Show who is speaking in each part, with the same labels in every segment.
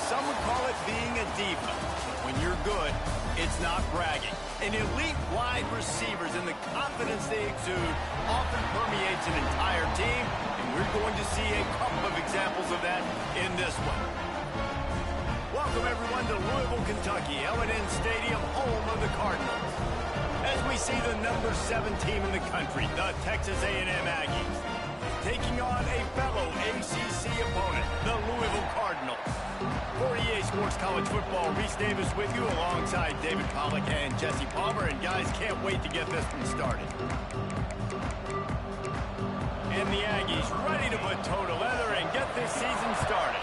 Speaker 1: some would call it being a diva. When you're good, it's not bragging. An elite wide receivers and the confidence they exude often permeates an entire team, and we're going to see a couple of examples of that in this one. Welcome, everyone, to Louisville, Kentucky, L&N Stadium, home of the Cardinals. As we see the number 7 team in the country, the Texas A&M Aggies, taking on a fellow ACC opponent, the Louisville Cardinals. For EA Sports College Football, Reese Davis with you alongside David Pollack and Jesse Palmer. And guys, can't wait to get this one started. And the Aggies ready to put toe to leather and get this season started.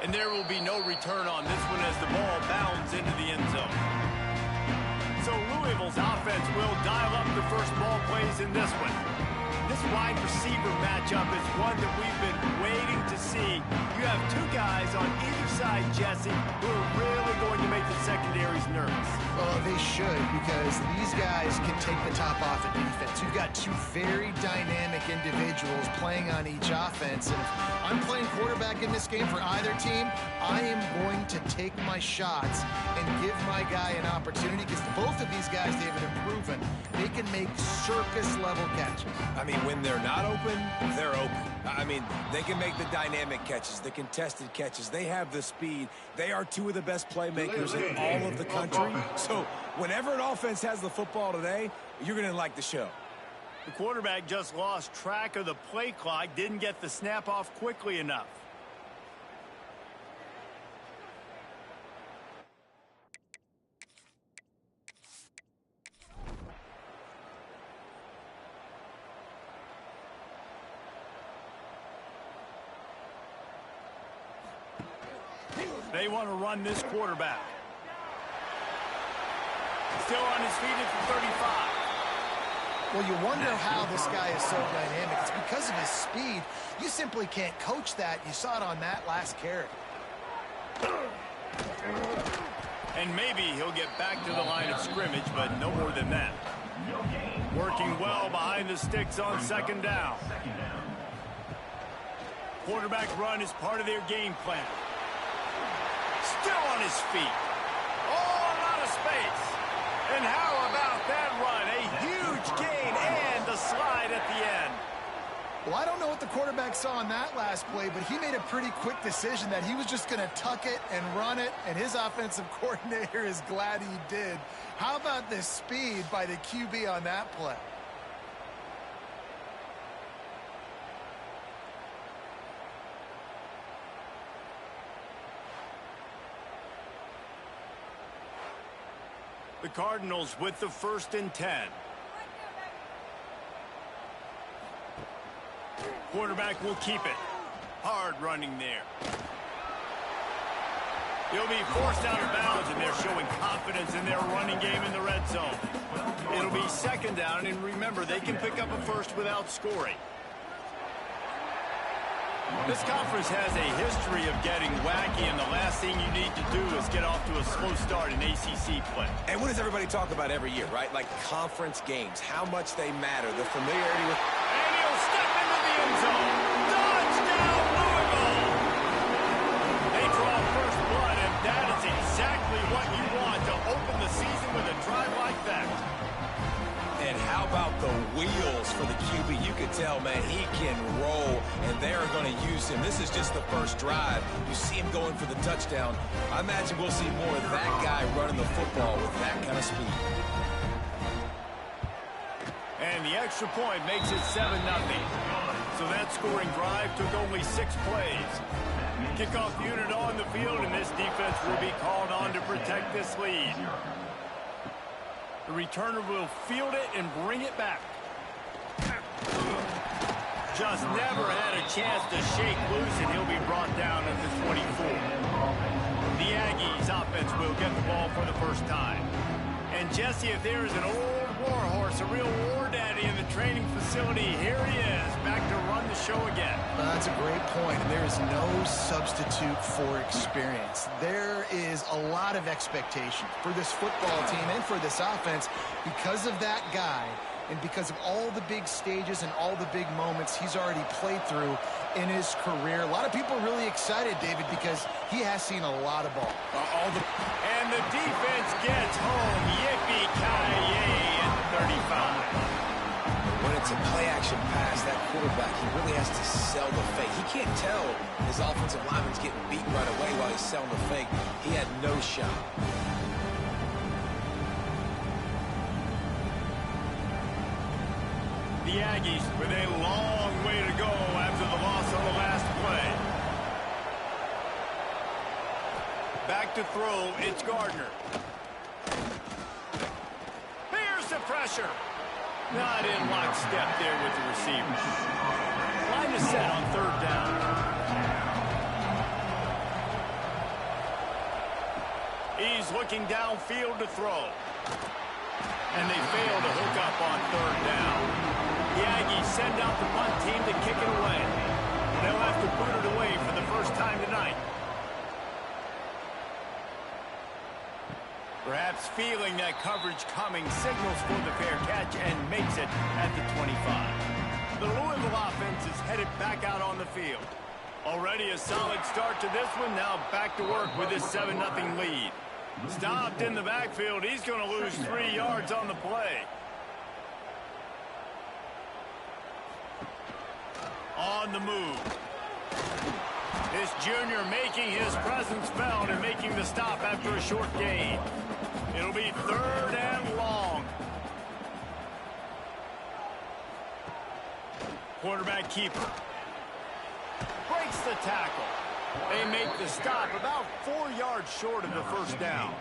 Speaker 1: And there will be no return on this one as the ball bounds into the end zone. So Louisville's offense will dial up the first ball plays in this one. This wide receiver matchup is one that we've been waiting to see. You have two guys on either side, Jesse, who are really going to make the secondaries nervous.
Speaker 2: Well, they should, because these guys can take the top off at defense. You've got two very dynamic individuals playing on each offense. And if I'm playing quarterback in this game for either team, I am going to take my shots and give my guy an opportunity, because both of these guys, David, have proven they can make circus-level catches.
Speaker 3: I mean, when they're not open, they're open. I mean, they can make the dynamic catches, the contested catches. They have the speed. They are two of the best playmakers in all of the country. So whenever an offense has the football today, you're going to like the show.
Speaker 1: The quarterback just lost track of the play clock, didn't get the snap off quickly enough. They want to run this quarterback. Still on his feet at the 35.
Speaker 2: Well, you wonder how this guy is so dynamic. It's because of his speed. You simply can't coach that. You saw it on that last carry.
Speaker 1: And maybe he'll get back to the line of scrimmage, but no more than that. Working well behind the sticks on second down. Quarterback run is part of their game plan. Still on his feet. Oh, a lot of space. And how about that run? A huge gain and a slide at the end.
Speaker 2: Well, I don't know what the quarterback saw on that last play, but he made a pretty quick decision that he was just going to tuck it and run it, and his offensive coordinator is glad he did. How about the speed by the QB on that play?
Speaker 1: The Cardinals with the 1st and 10. Quarterback will keep it. Hard running there. He'll be forced out of bounds, and they're showing confidence in their running game in the red zone. It'll be second down, and remember, they can pick up a first without scoring. This conference has a history of getting wacky, and the last thing you need to do is get off to a slow start in ACC play.
Speaker 3: And what does everybody talk about every year, right? Like conference games, how much they matter, the familiarity with...
Speaker 1: And he'll step into the end zone. Touchdown, Louisville! They draw first blood, and that is exactly what you want to open the season with a drive like that.
Speaker 3: And how about the wheels for the QB? You could tell, man, he can roll, and they're going to use him. This is just the first drive. You see him going for the touchdown. I imagine we'll see more of that guy running the football with that kind of speed.
Speaker 1: And the extra point makes it 7-0. So that scoring drive took only 6 plays. Kickoff unit on the field, and this defense will be called on to protect this lead. The returner will field it and bring it back. Just never had a chance to shake loose, and he'll be brought down at the 24. The Aggies offense will get the ball for the first time. And Jesse, if there is an old war horse, a real war daddy in the training facility, here he is, back to run the show again.
Speaker 2: That's a great point, and there is no substitute for experience. There is a lot of expectation for this football team and for this offense because of that guy and because of all the big stages and all the big moments he's already played through in his career. A lot of people are really excited, David, because he has seen a lot of ball.
Speaker 1: And the defense gets home. Yippee-ki-yay at the 35.
Speaker 3: When it's a play-action pass, that quarterback, he really has to sell the fake. He can't tell his offensive lineman's getting beat right away while he's selling the fake. He had no shot.
Speaker 1: The Aggies with a long way to go after the loss on the last play. Back to throw, it's Gardner. Here's the pressure. Not in lockstep there with the receiver. Line is set on third down. He's looking downfield to throw. And they fail to hook up on third down. The Aggies send out the punt team to kick it away. They'll have to put it away for the first time tonight. Perhaps feeling that coverage coming, signals for the fair catch and makes it at the 25. The Louisville offense is headed back out on the field. Already a solid start to this one. Now back to work with this 7-0 lead. Stopped in the backfield. He's going to lose 3 yards on the play. On the move. This junior making his presence felt and making the stop after a short gain. It'll be third and long. Quarterback keeper. Breaks the tackle. They make the stop about 4 yards short of the first down.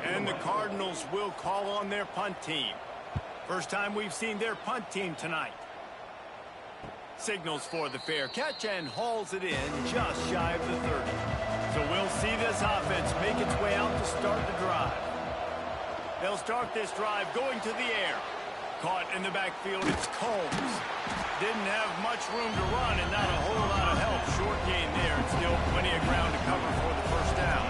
Speaker 1: And the Cardinals will call on their punt team. First time we've seen their punt team tonight. Signals for the fair catch and hauls it in just shy of the 30. So we'll see this offense make its way out to start the drive. They'll start this drive going to the air. Caught in the backfield, it's Combs. Didn't have much room to run and not a whole lot of help. Short gain there and still plenty of ground to cover for the first down.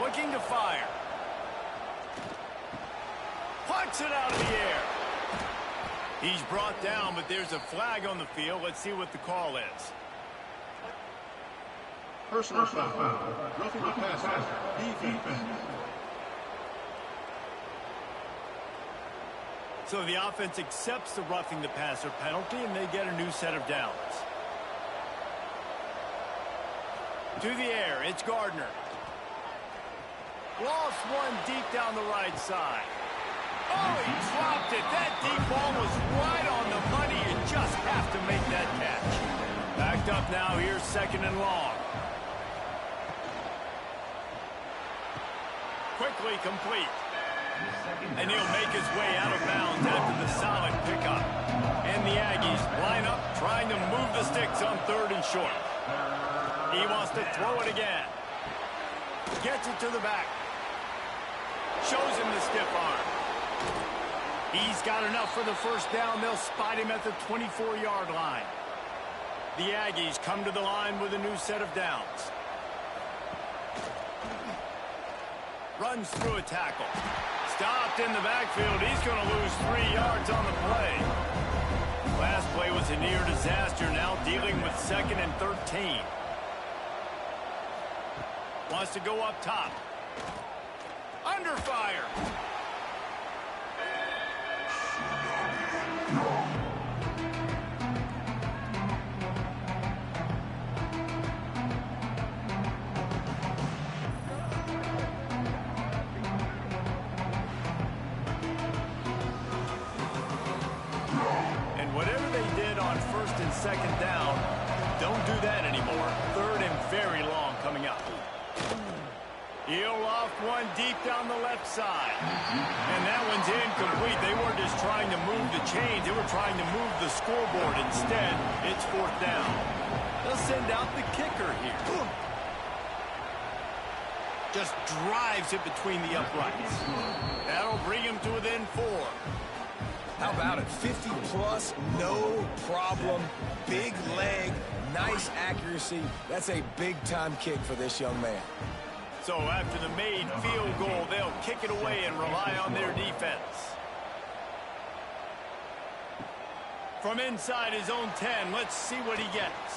Speaker 1: Looking to fire. Puts it out of the air. He's brought down, but there's a flag on the field. Let's see what the call is.
Speaker 4: Personal foul. Roughing the passer. Defense.
Speaker 1: So the offense accepts the roughing the passer penalty, and they get a new set of downs. To the air, it's Gardner. Lost one deep down the right side. Oh, he dropped it. That deep ball was right on the money. You just have to make that catch. Backed up now. Here's second and long. Quickly complete. And he'll make his way out of bounds after the solid pickup. And the Aggies line up trying to move the sticks on third and short. He wants to throw it again. Gets it to the back. Shows him the stiff arm. He's got enough for the first down. They'll spot him at the 24-yard line. The Aggies come to the line with a new set of downs. Runs through a tackle. Stopped in the backfield. He's going to lose 3 yards on the play. Last play was a near disaster. Now dealing with 2nd and 13. Wants to go up top. Under fire. And whatever they did on 1st and 2nd down, don't do that anymore. 3rd and very long coming up. He'll loft one deep down the left side. And that one's incomplete. They weren't just trying to move the chains. They were trying to move the scoreboard. Instead, it's 4th down. They'll send out the kicker here. Just drives it between the uprights. That'll bring him to within 4.
Speaker 3: How about it? 50-plus, no problem. Big leg, nice accuracy. That's a big-time kick for this young man.
Speaker 1: So after the made field goal, they'll kick it away and rely on their defense. From inside his own 10, let's see what he gets.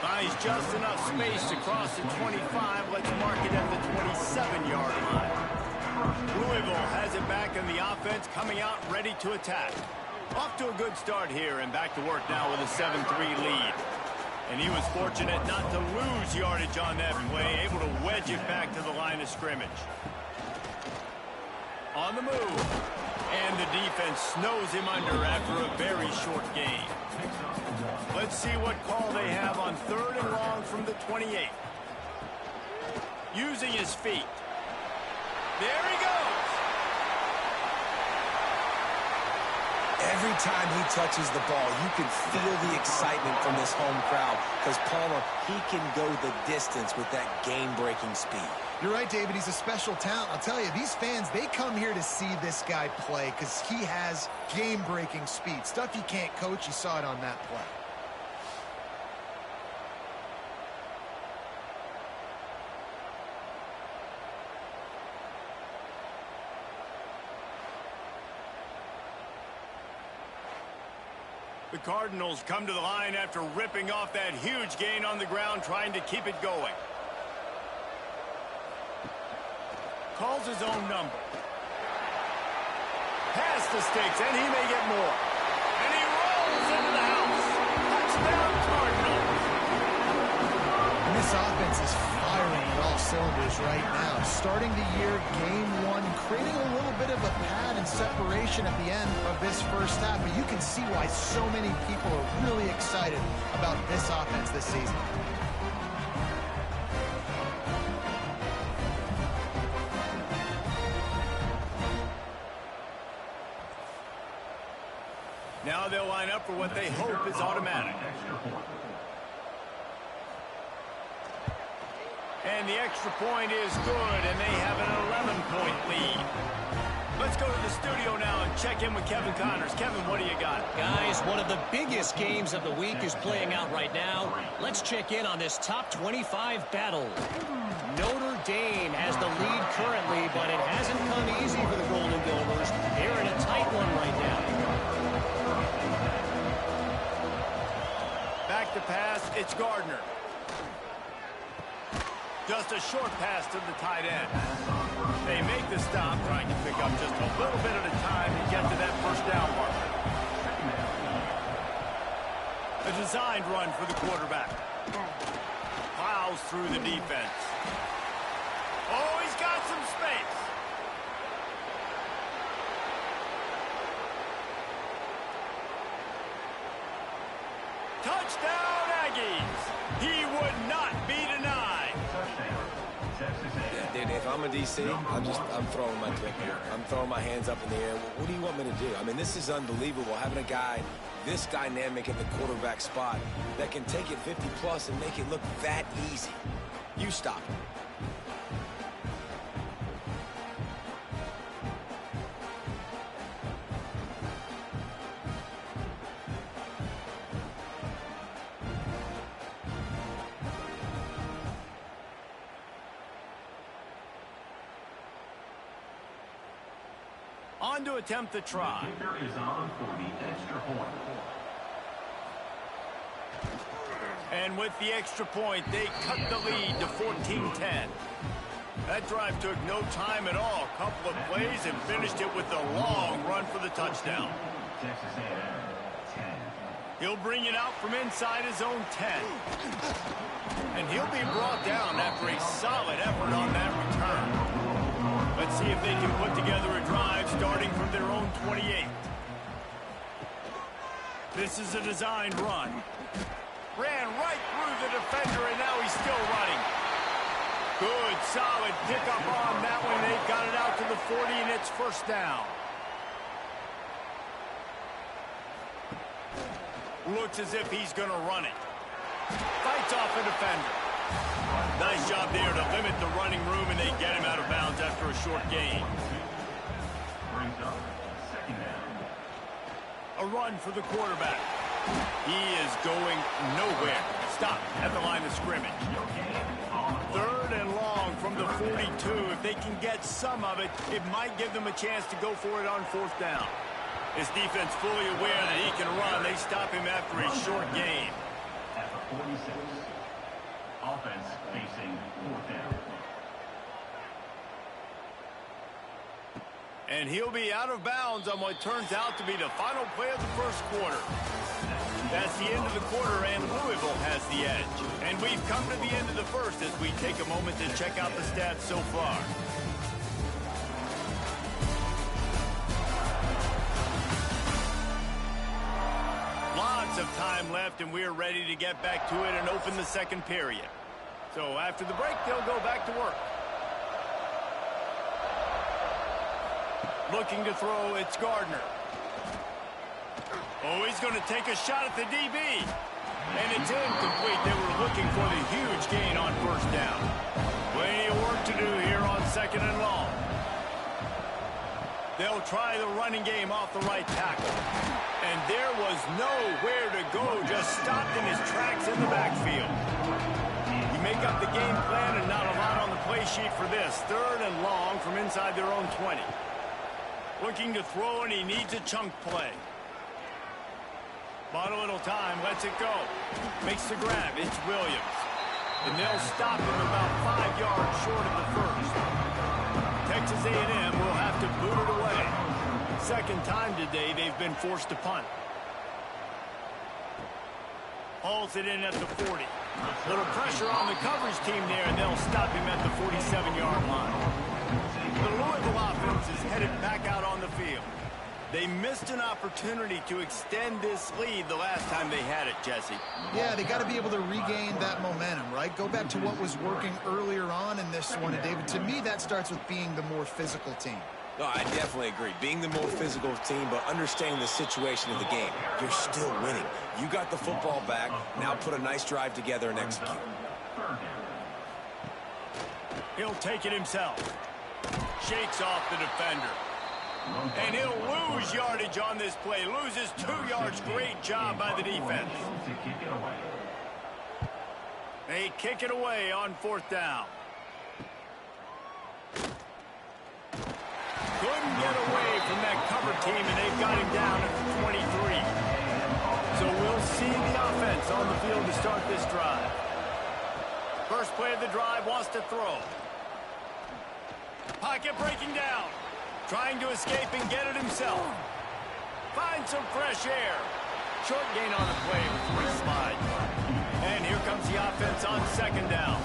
Speaker 1: Finds just enough space to cross the 25. Let's mark it at the 27-yard line. Louisville has it back in the offense, coming out ready to attack. Off to a good start here, and back to work now with a 7-3 lead. And he was fortunate not to lose yardage on that play, able to wedge it back to the line of scrimmage. On the move. And the defense snows him under after a very short gain. Let's see what call they have on 3rd and long from the 28. Using his feet. There he goes.
Speaker 3: Every time he touches the ball, you can feel the excitement from this home crowd because Palmer, he can go the distance with that game-breaking speed.
Speaker 2: You're right, David. He's a special talent. I'll tell you, these fans, they come here to see this guy play because he has game-breaking speed. Stuff you can't coach. You saw it on that play.
Speaker 1: The Cardinals come to the line after ripping off that huge gain on the ground, trying to keep it going. Calls his own number. Past the sticks, and he may get more. And he rolls into the house. Touchdown, Cardinals.
Speaker 2: And this offense is firing on all cylinders right now. Starting the year, game 1, creating a little bit of a pad and separation at the end of this first half. But you can see why so many people are really excited about this offense this season.
Speaker 1: Now they'll line up for what they hope is automatic. And the extra point is good, and they have an 11-point lead. Let's go to the studio now and check in with Kevin Connors. Kevin, what do you got?
Speaker 5: Guys, one of the biggest games of the week is playing out right now. Let's check in on this top 25 battle. Notre Dame has the lead currently, but it hasn't come easy for the Golden Gophers. They're in a tight one right now.
Speaker 1: Back to pass, it's Gardner. Just a short pass to the tight end. They make the stop, trying to pick up just a little bit at a time to get to that first down marker. A designed run for the quarterback. Plows through the defense. Oh, he's got some space. Touchdown, Aggies. He would not be denied.
Speaker 3: Dude, if I'm a DC, I'm throwing my clipboard. I'm throwing my hands up in the air. What do you want me to do? I mean, this is unbelievable, having a guy this dynamic at the quarterback spot that can take it 50-plus and make it look that easy. You stop him.
Speaker 1: On to attempt the try.
Speaker 4: Kicker is on for the extra point.
Speaker 1: And with the extra point, they cut the lead to 14-10. That drive took no time at all. A couple of plays and finished it with a long run for the touchdown.
Speaker 4: Texas A&M 10.
Speaker 1: He'll bring it out from inside his own 10. And he'll be brought down after a solid effort on that return. Let's see if they can put together a drive starting from their own 28. This is a designed run. Ran right through the defender, and now he's still running. Good, solid pickup on that one. They've got it out to the 40, and it's first down. Looks as if he's going to run it. Fights off a defender. Nice job there to limit the running room, and they get him out of bounds after a short gain.
Speaker 4: Brings up second down.
Speaker 1: A run for the quarterback. He is going nowhere. Stop at the line of scrimmage. Third and long from the 42. If they can get some of it, it might give them a chance to go for it on fourth down. His defense fully aware that he can run. They stop him after a short gain.
Speaker 4: At the 46. Offense facing 4th down.
Speaker 1: And he'll be out of bounds on what turns out to be the final play of the first quarter. That's the end of the quarter, and Louisville has the edge. And we've come to the end of the first as we take a moment to check out the stats so far. Lots of time left, and we're ready to get back to it and open the second period. So after the break, they'll go back to work. Looking to throw, it's Gardner. Oh, he's going to take a shot at the DB. And it's incomplete. They were looking for the huge gain on first down. Plenty of work to do here on 2nd and long. They'll try the running game off the right tackle. And there was nowhere to go, just stopped in his tracks in the backfield. You make up the game plan and not a lot on the play sheet for this. 3rd and long from inside their own 20. Looking to throw, and he needs a chunk play. Bought a little time, lets it go. Makes the grab, it's Williams. And they'll stop him about 5 yards short of the first. Texas A&M will have to boot it away. Second time today they've been forced to punt. Hauls it in at the 40. Little pressure on the coverage team there, and they'll stop him at the 47-yard line. The Louisville offense is headed back out on the field. They missed an opportunity to extend this lead the last time they had it, Jesse.
Speaker 2: Yeah, they got to be able to regain that momentum, right? Go back to what was working earlier on in this one. And, David, to me, that starts with being the more physical team.
Speaker 3: No, I definitely agree. Being the more physical team, but understanding the situation of the game. You're still winning. You got the football back. Now put a nice drive together and execute.
Speaker 1: He'll take it himself. Shakes off the defender. And he'll lose yardage on this play. Loses 2 yards. Great job by the defense. They kick it away on 4th down. Couldn't get away from that cover team, and they've got him down at the 23. So we'll see the offense on the field to start this drive. First play of the drive, wants to throw. Pocket breaking down. Trying to escape and get it himself. Finds some fresh air. Short gain on the play before he slides. And here comes the offense on 2nd down.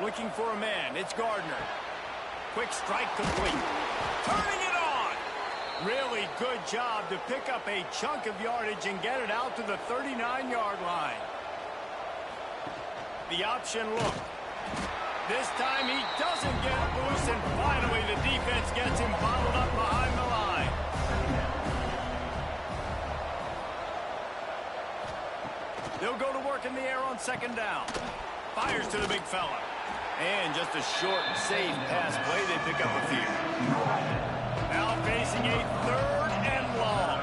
Speaker 1: Looking for a man. It's Gardner. Quick strike complete. Turning it on. Really good job to pick up a chunk of yardage and get it out to the 39-yard line. The option look. This time he doesn't get loose, and finally the defense gets him bottled up behind the line. They'll go to work in the air on 2nd down. Fires to the big fella. And just a short, safe pass play, they pick up a few. Now facing a 3rd and long.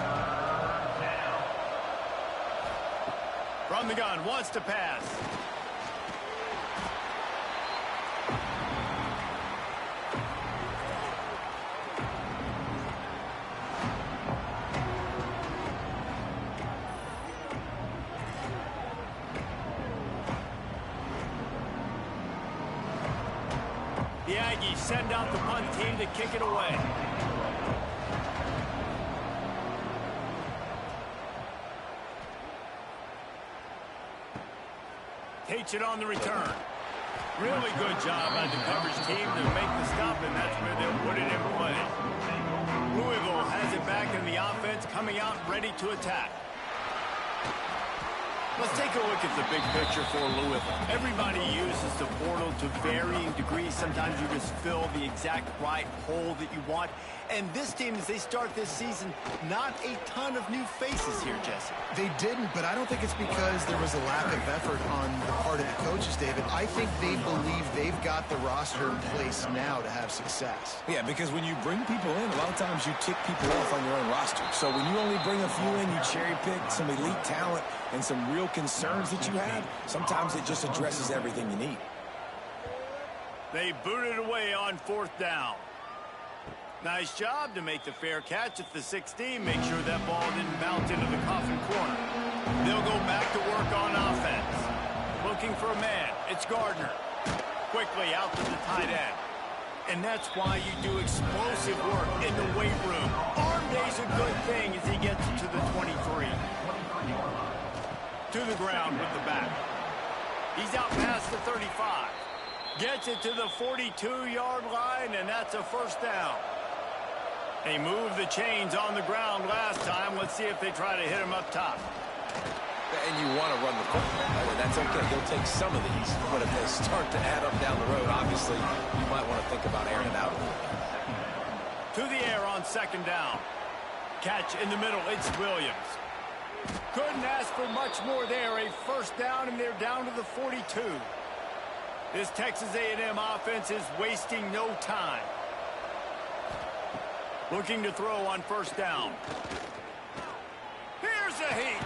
Speaker 1: From the gun, wants to pass. The Aggies send out the punt team to kick it away. Takes it on the return. Really good job by the coverage team to make the stop, and that's where they'll put it in play. Louisville has it back in the offense, coming out ready to attack. Let's take a look at the big picture for Louisville. Everybody uses the portal to varying degrees. Sometimes you just fill the exact right hole that you want. And this team, as they start this season, not a ton of new faces here, Jesse.
Speaker 2: They didn't, but I don't think it's because there was a lack of effort on the part of the coaches, David. I think they believe they've got the roster in place now to have success.
Speaker 3: Yeah, because when you bring people in, a lot of times you tick people off on your own roster. So when you only bring a few in, you cherry pick some elite talent and some real concerns that you have, sometimes it just addresses everything you need.
Speaker 1: They boot it away on 4th down. Nice job to make the fair catch at the 16. Make sure that ball didn't bounce into the coffin corner. They'll go back to work on offense. Looking for a man. It's Gardner. Quickly out to the tight end. And that's why you do explosive work in the weight room. Arm day's a good thing as he gets it to the 23. To the ground with the back. He's out past the 35. Gets it to the 42-yard line, and that's a first down. They moved the chains on the ground last time. Let's see if they try to hit him up top.
Speaker 3: And you want to run the football. That's okay. You'll take some of these. But if they start to add up down the road, obviously, you might want to think about airing it out a little bit.
Speaker 1: To the air on second down. Catch in the middle. It's Williams. Couldn't ask for much more there. A first down, and they're down to the 42. This Texas A&M offense is wasting no time. Looking to throw on first down. Here's a heat.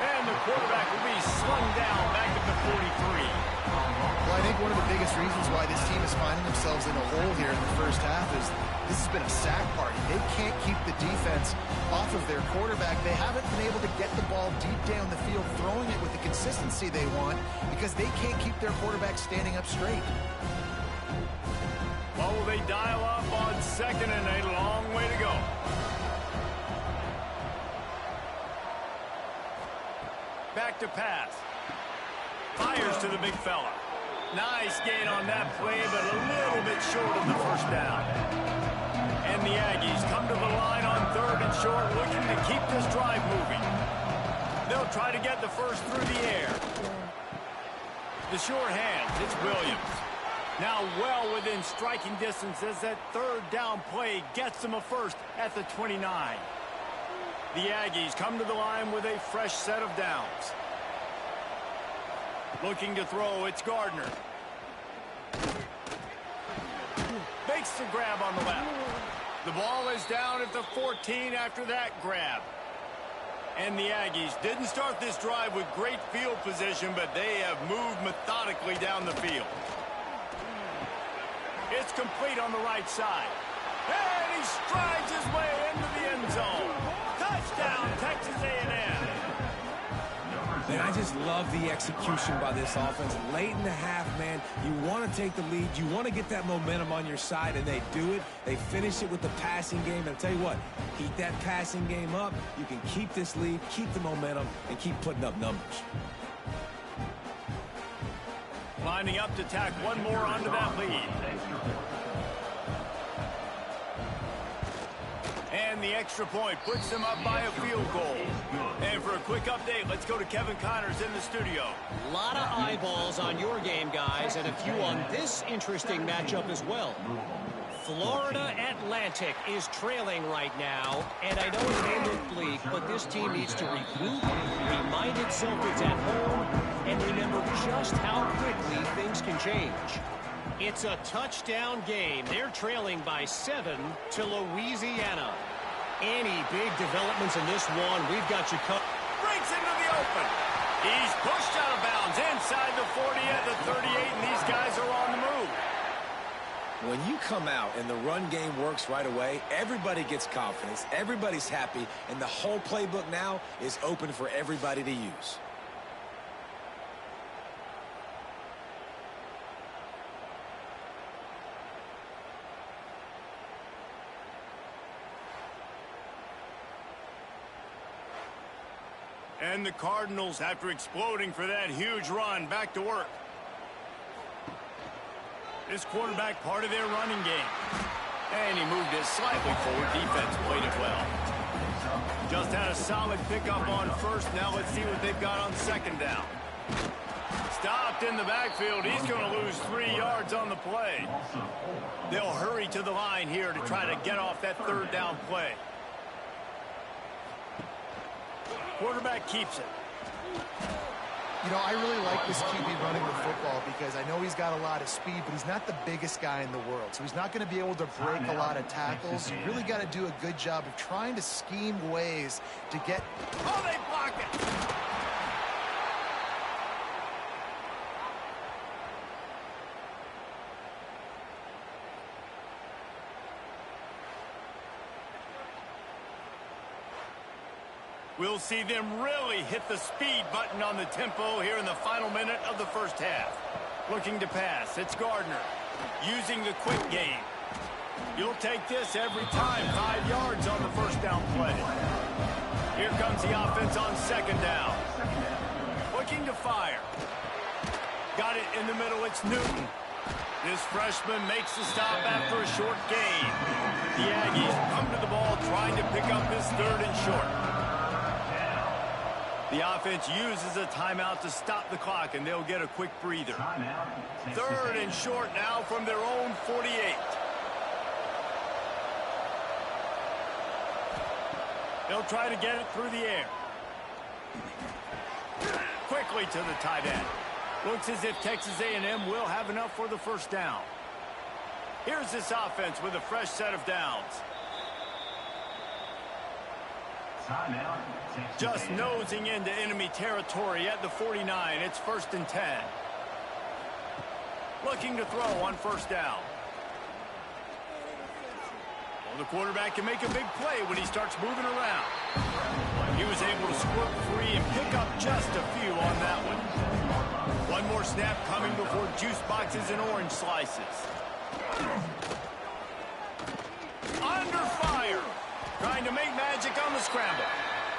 Speaker 1: And the quarterback will be slung down back at the 43.
Speaker 2: Well, I think one of the biggest reasons why this team is finding themselves in a hole here in the first half is this has been a sack party. They can't keep the defense off of their quarterback. They haven't been able to get the ball deep down the field, throwing it with the consistency they want because they can't keep their quarterback standing up straight.
Speaker 1: Well, will they dial up on second and a long way to go? Back to pass. Fires to the big fella. Nice gain on that play, but a little bit short of the first down. And the Aggies come to the line on third and short, looking to keep this drive moving. They'll try to get the first through the air. The short hands, it's Williams. Now well within striking distance as that third down play gets them a first at the 29. The Aggies come to the line with a fresh set of downs. Looking to throw, it's Gardner. Makes the grab on the left. The ball is down at the 14 after that grab. And the Aggies didn't start this drive with great field position, but they have moved methodically down the field. It's complete on the right side. And he strides his way into the end zone. Touchdown, Texas A&M.
Speaker 3: Man, I just love the execution by this offense. Late in the half, man, you want to take the lead. You want to get that momentum on your side, and they do it. They finish it with the passing game. And I'll tell you what, keep that passing game up. You can keep this lead, keep the momentum, and keep putting up numbers.
Speaker 1: Lining up to tack one more onto that lead. And the extra point puts them up by a field goal. And for a quick update, let's go to Kevin Connors in the studio.
Speaker 5: A lot of eyeballs on your game, guys, and a few on this interesting matchup as well. Florida Atlantic is trailing right now, and I know it may look bleak, but this team needs to regroup, remind itself it's at home, and remember just how quickly things can change. It's a touchdown game. They're trailing by 7 to Louisiana. Any big developments in this one, we've got you covered.
Speaker 1: Breaks into the open. He's pushed out of bounds inside the 40 at the 38, and these guys are on the move.
Speaker 3: When you come out and the run game works right away, everybody gets confidence, everybody's happy, and the whole playbook now is open for everybody to use.
Speaker 1: And the Cardinals, after exploding for that huge run, back to work. This quarterback part of their running game. And he moved it slightly forward. Defense played it well. Just had a solid pickup on first. Now let's see what they've got on second down. Stopped in the backfield. He's going to lose 3 yards on the play. They'll hurry to the line here to try to get off that third down play. Quarterback keeps it.
Speaker 2: You know, I really like this QB running the football because I know he's got a lot of speed, but he's not the biggest guy in the world. So he's not going to be able to break a lot of tackles. You really got to do a good job of trying to scheme ways to get...
Speaker 1: Oh, they block it! We'll see them really hit the speed button on the tempo here in the final minute of the first half. Looking to pass. It's Gardner. Using the quick game. You'll take this every time. 5 yards on the first down play. Here comes the offense on second down. Looking to fire. Got it in the middle. It's Newton. This freshman makes the stop after a short gain. The Aggies come to the ball trying to pick up this third and short. The offense uses a timeout to stop the clock, and they'll get a quick breather. Third and short now from their own 48. They'll try to get it through the air. Quickly to the tight end. Looks as if Texas A&M will have enough for the first down. Here's this offense with a fresh set of downs. Just nosing into enemy territory at the 49. It's 1st and 10. Looking to throw on first down. Well, the quarterback can make a big play when he starts moving around. He was able to squirt free and pick up just a few on that one. One more snap coming before juice boxes and orange slices. Under fire. Trying to make magic on the scramble.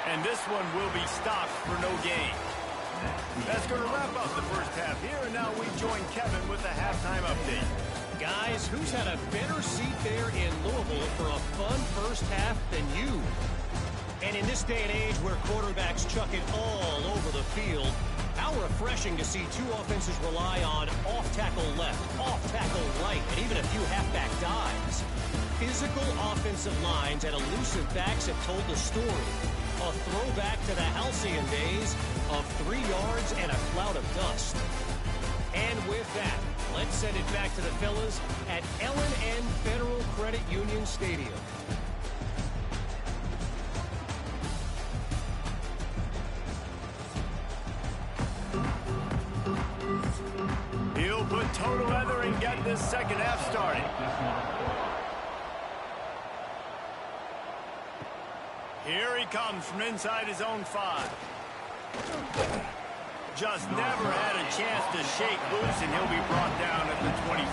Speaker 1: And this one will be stopped for no gain. That's going to wrap up the first half here. And now we join Kevin with the halftime update.
Speaker 5: Guys, who's had a better seat there in Louisville for a fun first half than you? And in this day and age where quarterbacks chuck it all over the field, how refreshing to see two offenses rely on off-tackle left, off-tackle right, and even a few halfback dives. Physical offensive lines and elusive backs have told the story. A throwback to the halcyon days of 3 yards and a cloud of dust. And with that, let's send it back to the fellas at L&N Federal Credit Union Stadium.
Speaker 1: He'll put toe to leather and get this second half started. Here he comes from inside his own 5. Just never had a chance to shake loose, and he'll be brought down at the 24.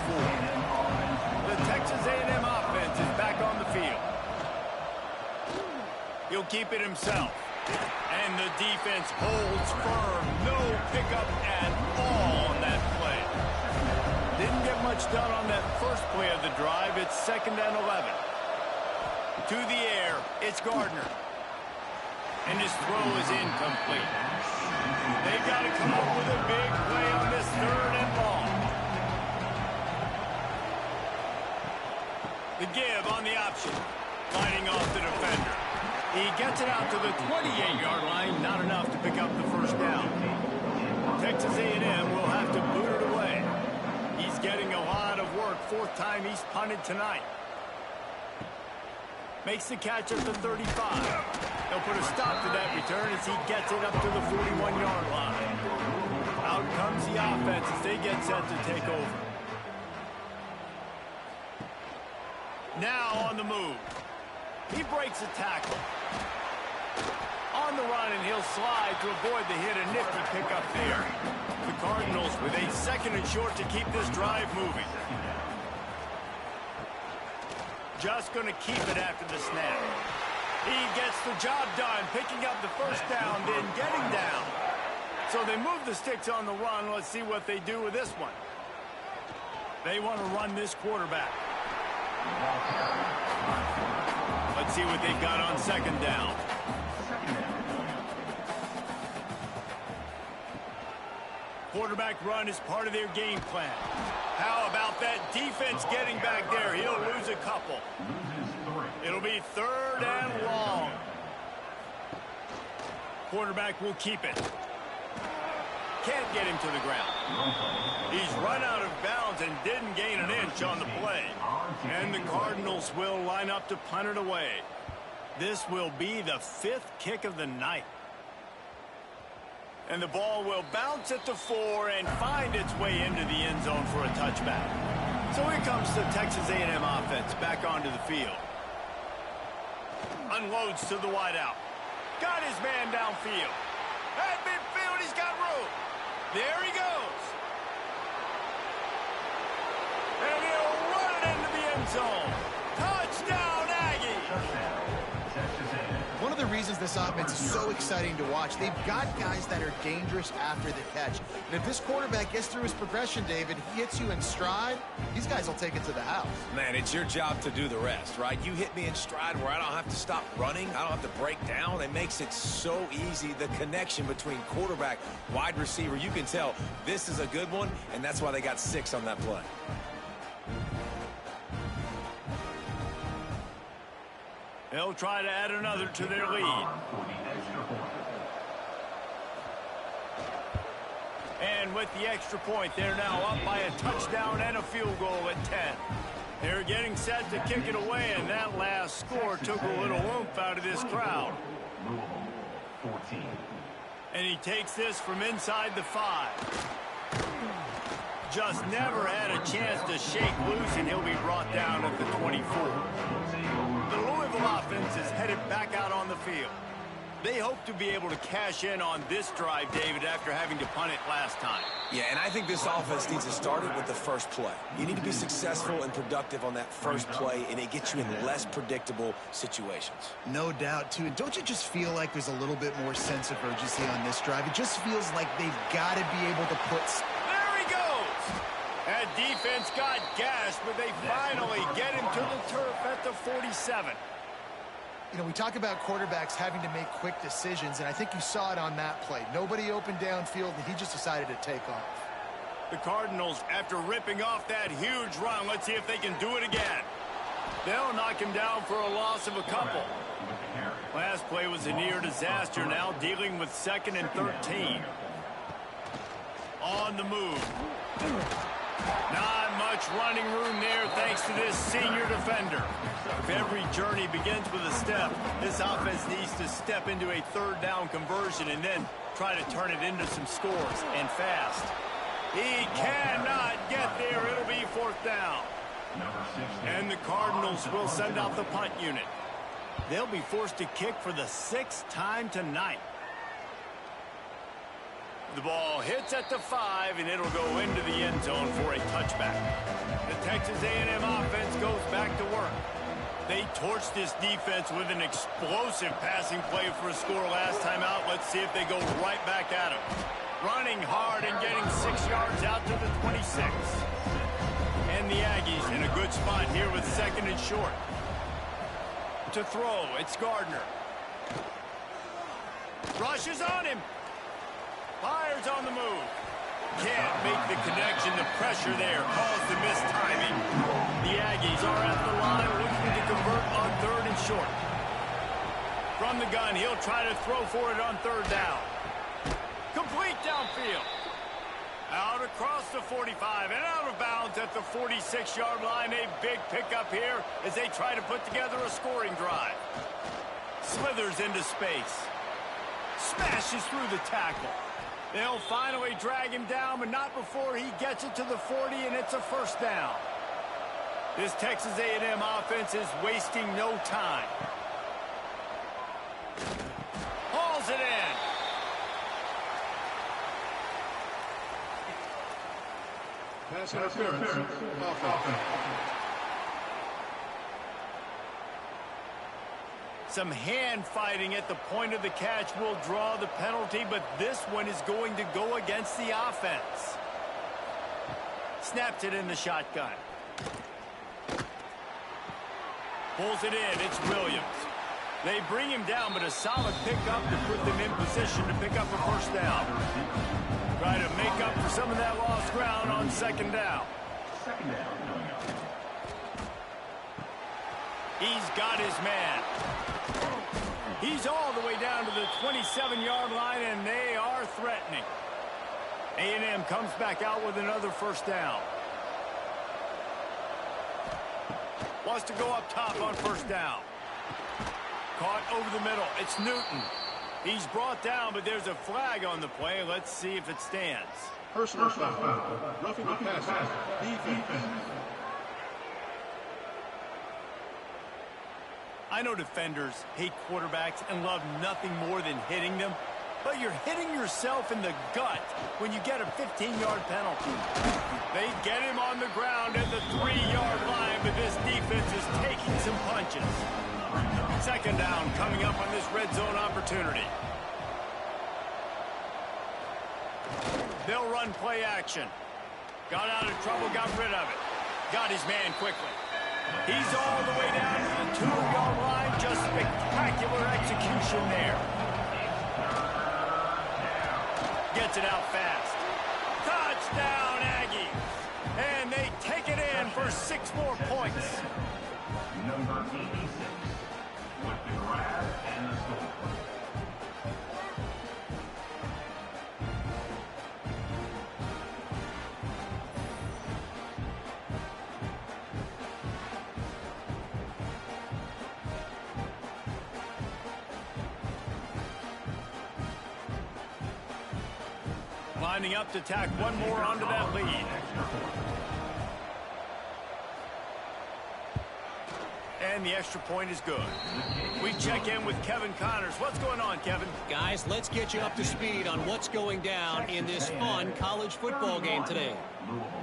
Speaker 1: The Texas A&M offense is back on the field. He'll keep it himself. And the defense holds firm. No pickup at all on that play. Didn't get much done on that first play of the drive. It's 2nd and 11. To the air, it's Gardner. And his throw is incomplete. They've got to come up with a big play on this 3rd and long. The give on the option. Fighting off the defender. He gets it out to the 28-yard line. Not enough to pick up the first down. Texas A&M will have to boot it away. He's getting a lot of work. 4th time he's punted tonight. Makes the catch at the 35. They'll put a stop to that return as he gets it up to the 41-yard line. Out comes the offense as they get set to take over. Now on the move. He breaks a tackle. On the run, and he'll slide to avoid the hit. A nifty pickup there. The Cardinals with a 2nd and short to keep this drive moving. Just going to keep it after the snap. He gets the job done, picking up the first down, then getting down. So they move the sticks on the run. Let's see what they do with this one. They want to run this quarterback. Let's see what they've got on 2nd down. Quarterback run is part of their game plan. How about that defense getting back there? He'll lose a couple. It'll be 3rd and long. Quarterback will keep it. Can't get him to the ground. He's run out of bounds and didn't gain an inch on the play. And the Cardinals will line up to punt it away. This will be the 5th kick of the night. And the ball will bounce at the 4 and find its way into the end zone for a touchback. So here comes the Texas A&M offense back onto the field. Unloads to the wideout. got his man downfield. At midfield, he's got room. There he goes. And he'll run it into the end zone. Touchdown, Aggies.
Speaker 2: One of the reasons this offense is so exciting to watch, they've got guys that are dangerous after the catch. And if this quarterback gets through his progression, David, he hits you in stride, these guys will take it to the house.
Speaker 3: Man, it's your job to do the rest, right? You hit me in stride where I don't have to stop running. I don't have to break down. It makes it so easy. The connection between quarterback, wide receiver, you can tell this is a good one, and that's why they got 6 on that play.
Speaker 1: They'll try to add another to their lead. And with the extra point, they're now up by a touchdown and a field goal at 10. They're getting set to kick it away, and that last score took a little oomph out of this crowd. And he takes this from inside the 5. Just never had a chance to shake loose, and he'll be brought down at the 24. The Louisville offense is headed back out on the field. They hope to be able to cash in on this drive, David, after having to punt it last time.
Speaker 3: Yeah, and I think this offense needs to start it with the first play. You need to be successful and productive on that first play, and it gets you in less predictable situations.
Speaker 2: No doubt, too. And don't you just feel like there's a little bit more sense of urgency on this drive? It just feels like they've got to be able to put...
Speaker 1: There he goes! That defense got gashed, but they finally get him to the turf at the 47.
Speaker 2: You know, we talk about quarterbacks having to make quick decisions, and I think you saw it on that play. Nobody opened downfield, and he just decided to take off.
Speaker 1: The Cardinals, after ripping off that huge run, let's see if they can do it again. They'll knock him down for a loss of a couple. Last play was a near disaster, now dealing with 2nd and 13. On the move. Not much running room there thanks to this senior defender. If every journey begins with a step, this offense needs to step into a 3rd down conversion and then try to turn it into some scores, and fast. He cannot get there. It'll be 4th down. And the Cardinals will send out the punt unit. They'll be forced to kick for the 6th time tonight. The ball hits at the 5, and it'll go into the end zone for a touchback. The Texas A&M offense goes back to work. They torched this defense with an explosive passing play for a score last time out. Let's see if they go right back at him. Running hard and getting 6 yards out to the 26. And the Aggies in a good spot here with 2nd and short. To throw, it's Gardner. Rushes on him. Fires on the move. Can't make the connection. The pressure there caused the missed timing. The Aggies are at the line looking to convert on 3rd and short. From the gun, he'll try to throw for it on 3rd down. Complete downfield. Out across the 45 and out of bounds at the 46-yard line. A big pickup here as they try to put together a scoring drive. Slithers into space. Smashes through the tackle. They'll finally drag him down, but not before he gets it to the 40, and it's a 1st down. This Texas A&M offense is wasting no time. Hauls it in.
Speaker 4: Pass interference. Offense.
Speaker 1: Some hand fighting at the point of the catch will draw the penalty, but this one is going to go against the offense. Snaps it in the shotgun. Pulls it in. It's Williams. They bring him down, but a solid pickup to put them in position to pick up a 1st down. Try to make up for some of that lost ground on 2nd down. He's got his man. He's all the way down to the 27-yard line, and they are threatening. A&M comes back out with another 1st down. Wants to go up top on 1st down. Caught over the middle. It's Newton. He's brought down, but there's a flag on the play. Let's see if it stands.
Speaker 4: Personal foul. Roughing the passer. Defense.
Speaker 1: I know defenders hate quarterbacks and love nothing more than hitting them, but you're hitting yourself in the gut when you get a 15-yard penalty. They get him on the ground at the 3-yard line, but this defense is taking some punches. Second down coming up on this red zone opportunity. They'll run play action. Got out of trouble, got rid of it. Got his man quickly. He's all the way down to the 2-yard line. Just spectacular execution there. Gets it out fast. Touchdown, Aggies. And they take it in for 6 more points.
Speaker 4: Number 86 with the grab and the score.
Speaker 1: Lining up to tack one more onto that lead. And the extra point is good. We check in with Kevin Connors. What's going on, Kevin?
Speaker 5: Guys, let's get you up to speed on what's going down in this fun college football game today.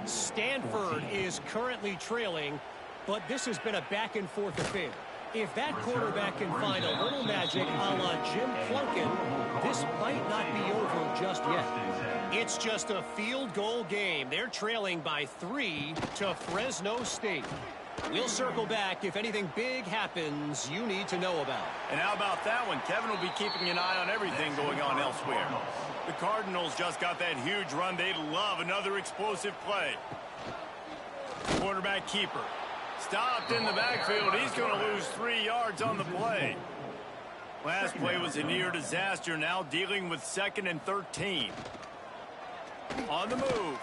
Speaker 5: Stanford is currently trailing, but this has been a back-and-forth affair. If that quarterback can find a little magic a la Jim Plunkett, this might not be over just yet. It's just a field goal game. They're trailing by 3 to Fresno State. We'll circle back if anything big happens you need to know about.
Speaker 1: And how about that one? Kevin will be keeping an eye on everything going on elsewhere. The Cardinals just got that huge run. They'd love another explosive play. Quarterback keeper. Stopped in the backfield. He's going to lose 3 yards on the play. Last play was a near disaster. Now dealing with 2nd and 13. On the move.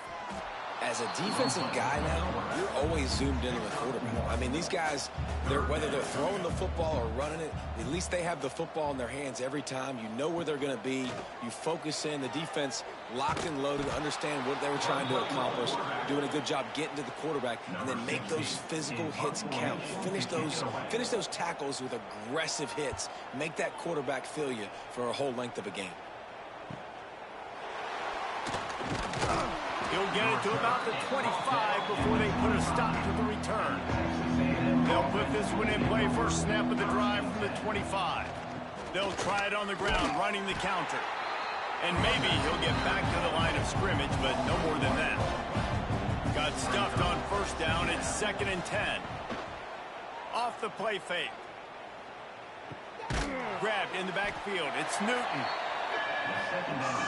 Speaker 3: As a defensive guy now, you're always zoomed in on the quarterback. I mean, these guys, whether they're throwing the football or running it, at least they have the football in their hands every time. You know where they're going to be. You focus in. The defense locked and loaded, understand what they were trying to accomplish, doing a good job getting to the quarterback, and then make those physical hits count. Finish those tackles with aggressive hits. Make that quarterback feel you for a whole length of a game.
Speaker 1: He'll get it to about the 25 before they put a stop to the return. They'll put this one in play first snap of the drive from the 25. They'll try it on the ground, running the counter. And maybe he'll get back to the line of scrimmage, but no more than that. Got stuffed on first down. It's 2nd and 10. Off the play fake. Grabbed in the backfield. It's Newton.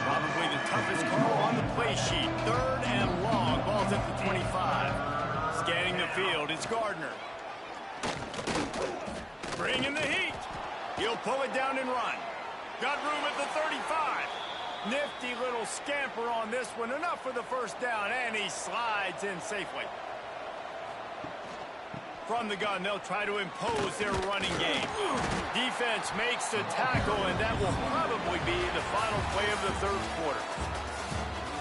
Speaker 1: Probably the toughest call on the play sheet. 3rd and long. Ball's at the 25. Scanning the field. It's Gardner. Bringing the heat. He'll pull it down and run. Got room at the 35. Nifty little scamper on this one. Enough for the first down. And he slides in safely. From the gun, they'll try to impose their running game. Defense makes the tackle, and that will probably be the final play of the 3rd quarter.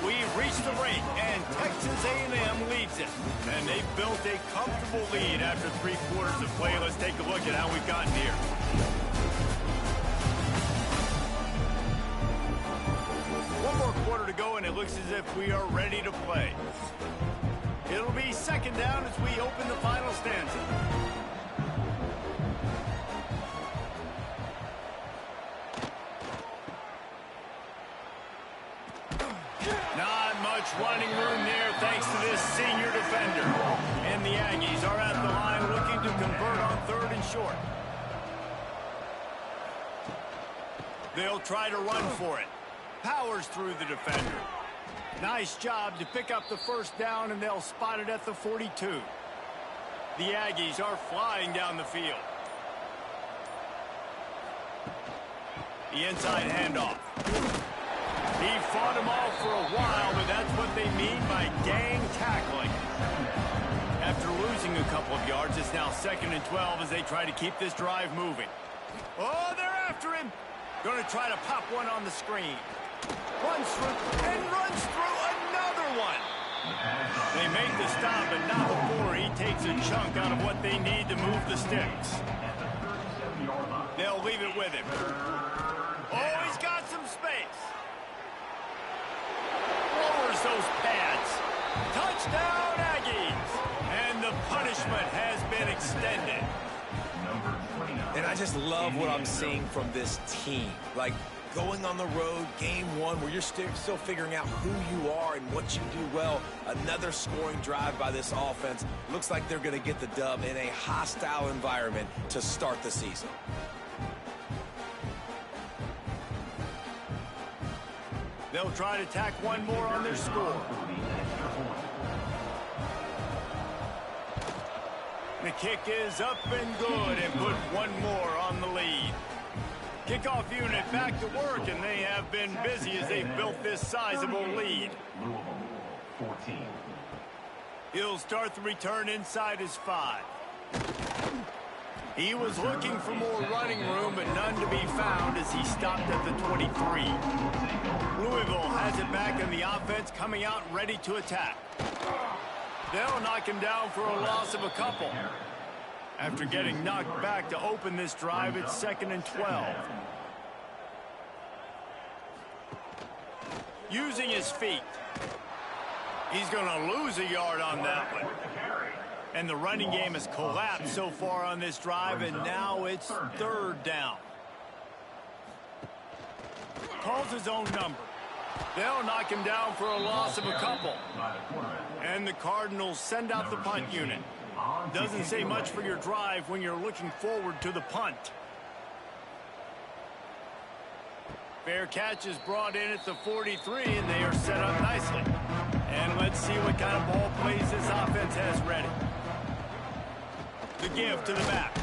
Speaker 1: We've reached the break, and Texas A&M leads it. And they've built a comfortable lead after 3 quarters of play. Let's take a look at how we've gotten here. One more quarter to go, and it looks as if we are ready to play. It'll be 2nd down as we open the final stanza. Not much running room there thanks to this senior defender. And the Aggies are at the line looking to convert on 3rd and short. They'll try to run for it. Powers through the defender. Nice job to pick up the first down, and they'll spot it at the 42. The Aggies are flying down the field. The inside handoff. He fought them off for a while, but that's what they mean by gang tackling. After losing a couple of yards, it's now 2nd and 12 as they try to keep this drive moving. Oh, they're after him. Going to try to pop one on the screen. Runs through and runs through another one. They make the stop, but not before he takes a chunk out of what they need to move the sticks. They'll leave it with him. Oh, he's got some space. Lowers those pads. Touchdown, Aggies. And the punishment has been extended.
Speaker 3: And I just love what I'm seeing from this team. Like, going on the road, game one, where you're still figuring out who you are and what you do well. Another scoring drive by this offense. Looks like they're going to get the dub in a hostile environment to start the season.
Speaker 1: They'll try to tack one more on their score. The kick is up and good, and put one more on the lead. Kickoff unit back to work, and they have been busy as they've built this sizable lead.
Speaker 4: Louisville, 14.
Speaker 1: He'll start the return inside his 5. He was looking for more running room, but none to be found as he stopped at the 23. Louisville has it back in the offense, coming out ready to attack. They'll knock him down for a loss of a couple. After getting knocked back to open this drive, it's 2nd and 12. Using his feet. He's going to lose a yard on that one. And the running game has collapsed so far on this drive, and now it's 3rd down. Calls his own number. They'll knock him down for a loss of a couple. And the Cardinals send out the punt unit. Doesn't say much for your drive when you're looking forward to the punt. Fair catch is brought in at the 43, and they are set up nicely. And let's see what kind of ball plays this offense has ready. The give to the back.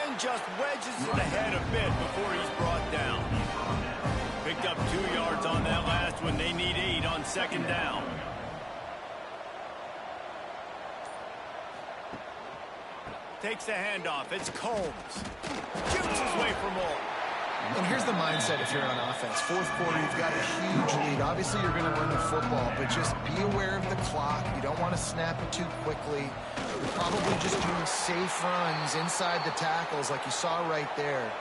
Speaker 1: And just wedges it ahead a bit before he's brought down. Picked up 2 yards on that last one. They need 8 on 2nd down. Takes the handoff. It's Combs. Shoots his way for more.
Speaker 2: And here's the mindset if you're on offense. 4th quarter, you've got a huge lead. Obviously, you're going to run the football, but just be aware of the clock. You don't want to snap it too quickly. You're probably just doing safe runs inside the tackles like you saw right there.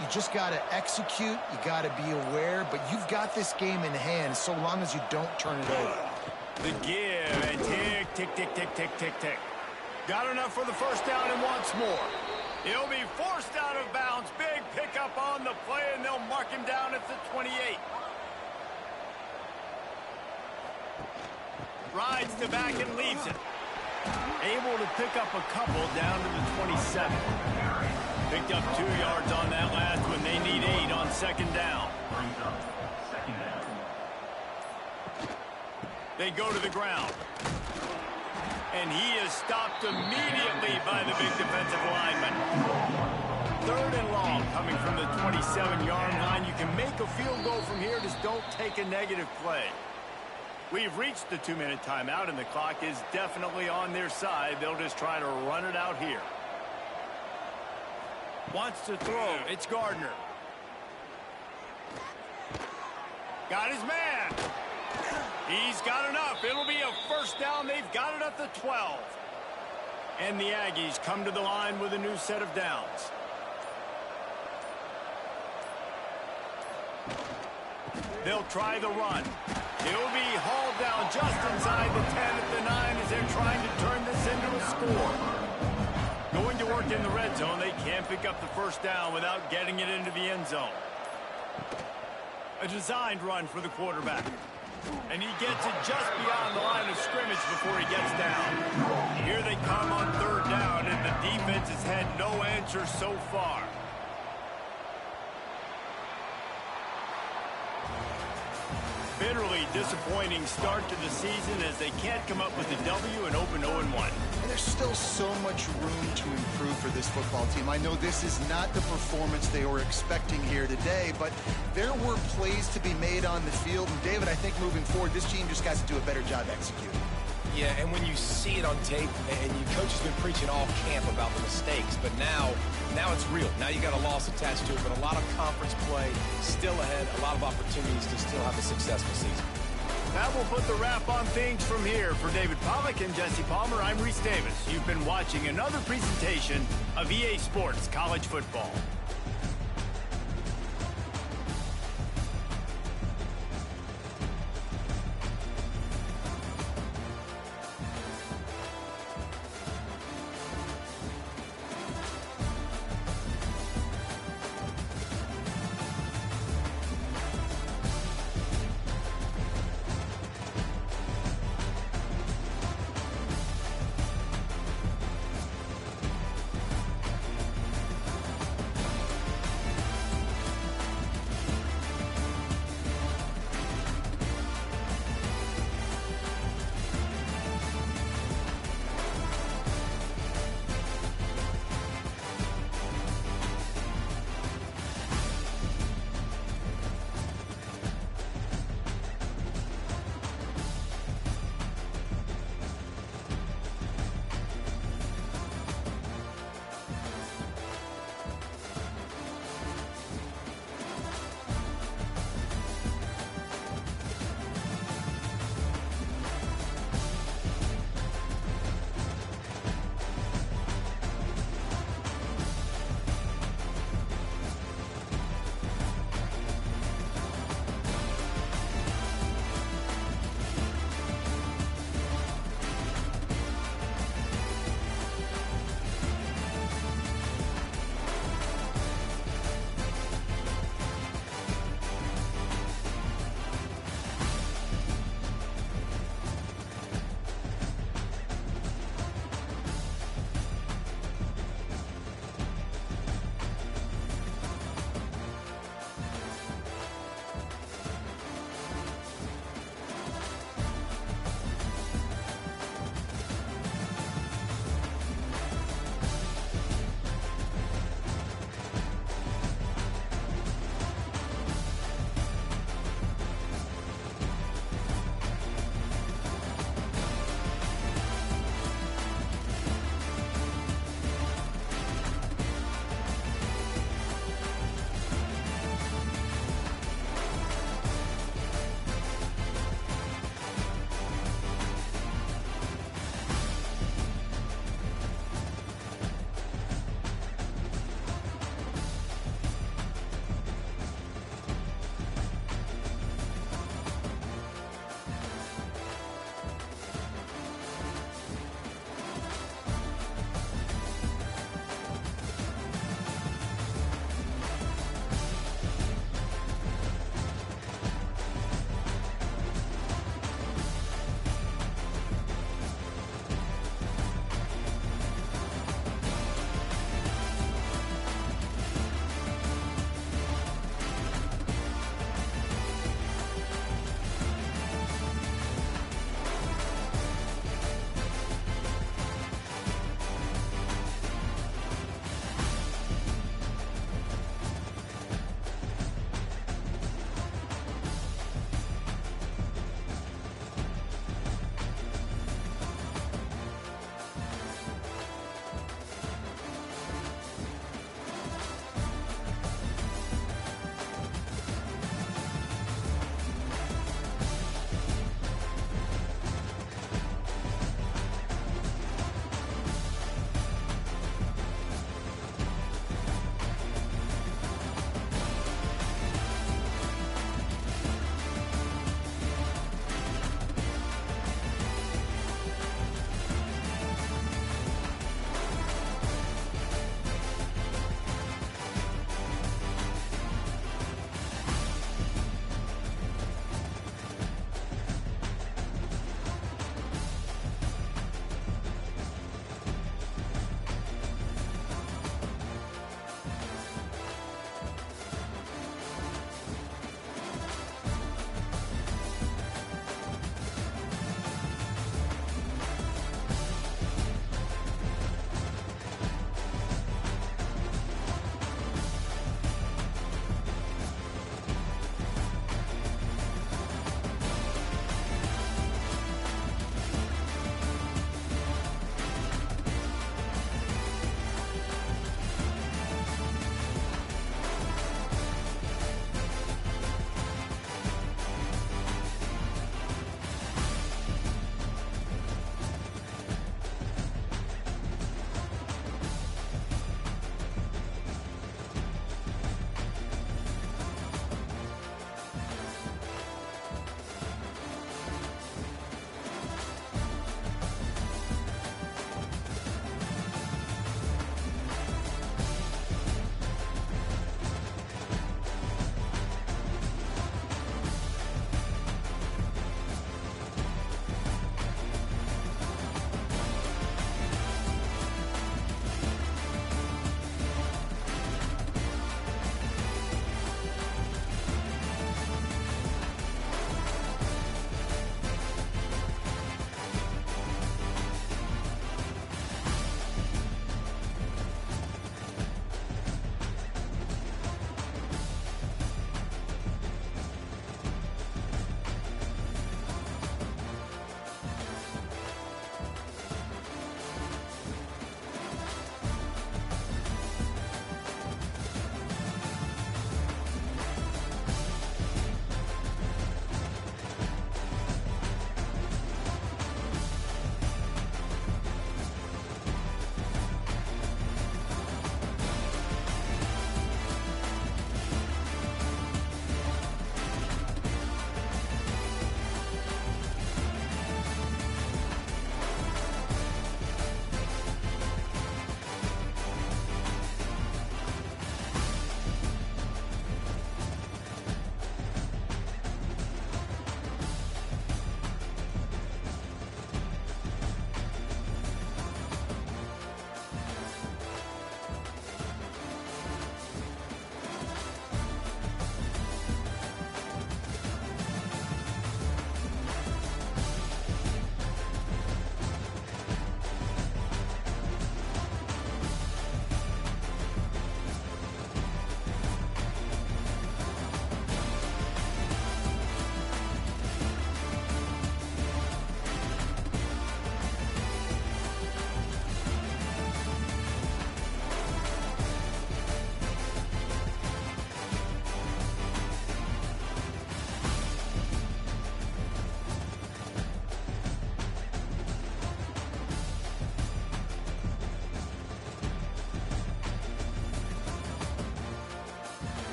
Speaker 2: You just got to execute. You got to be aware, but you've got this game in hand so long as you don't turn it over.
Speaker 1: The give, and tick, tick, tick, tick, tick, tick, tick. Got enough for the 1st down and wants more. He'll be forced out of bounds. Big pickup on the play, and they'll mark him down at the 28. Rides the back and leaves it. Able to pick up a couple down to the 27. Picked up 2 yards on that last one. They need 8 on 2nd down. They go to the ground. And he is stopped immediately by the big defensive lineman. 3rd and long coming from the 27-yard line. You can make a field goal from here. Just don't take a negative play. We've reached the 2-minute timeout, and the clock is definitely on their side. They'll just try to run it out here. Wants to throw. It's Gardner. Got his man. He's got enough. It'll be a 1st down. They've got it at the 12. And the Aggies come to the line with a new set of downs. They'll try the run. He'll be hauled down just inside the 10 at the 9 as they're trying to turn this into a score. Going to work in the red zone. They can't pick up the 1st down without getting it into the end zone. A designed run for the quarterback. And he gets it just beyond the line of scrimmage before he gets down. Here they come on 3rd down, and the defense has had no answer so far. Bitterly disappointing start to the season as they can't come up with a W and open 0-1.
Speaker 2: There's still so much room to improve for this football team. I know this is not the performance they were expecting here today, but there were plays to be made on the field. And David, I think moving forward, this team just has to do a better job executing.
Speaker 3: Yeah, and when you see it on tape, and your coach has been preaching all camp about the mistakes, but now it's real. Now you got a loss attached to it, but a lot of conference play still ahead, a lot of opportunities to still have a successful season.
Speaker 1: That will put the wrap on things from here. For David Pollack and Jesse Palmer, I'm Reese Davis. You've been watching another presentation of EA Sports College Football.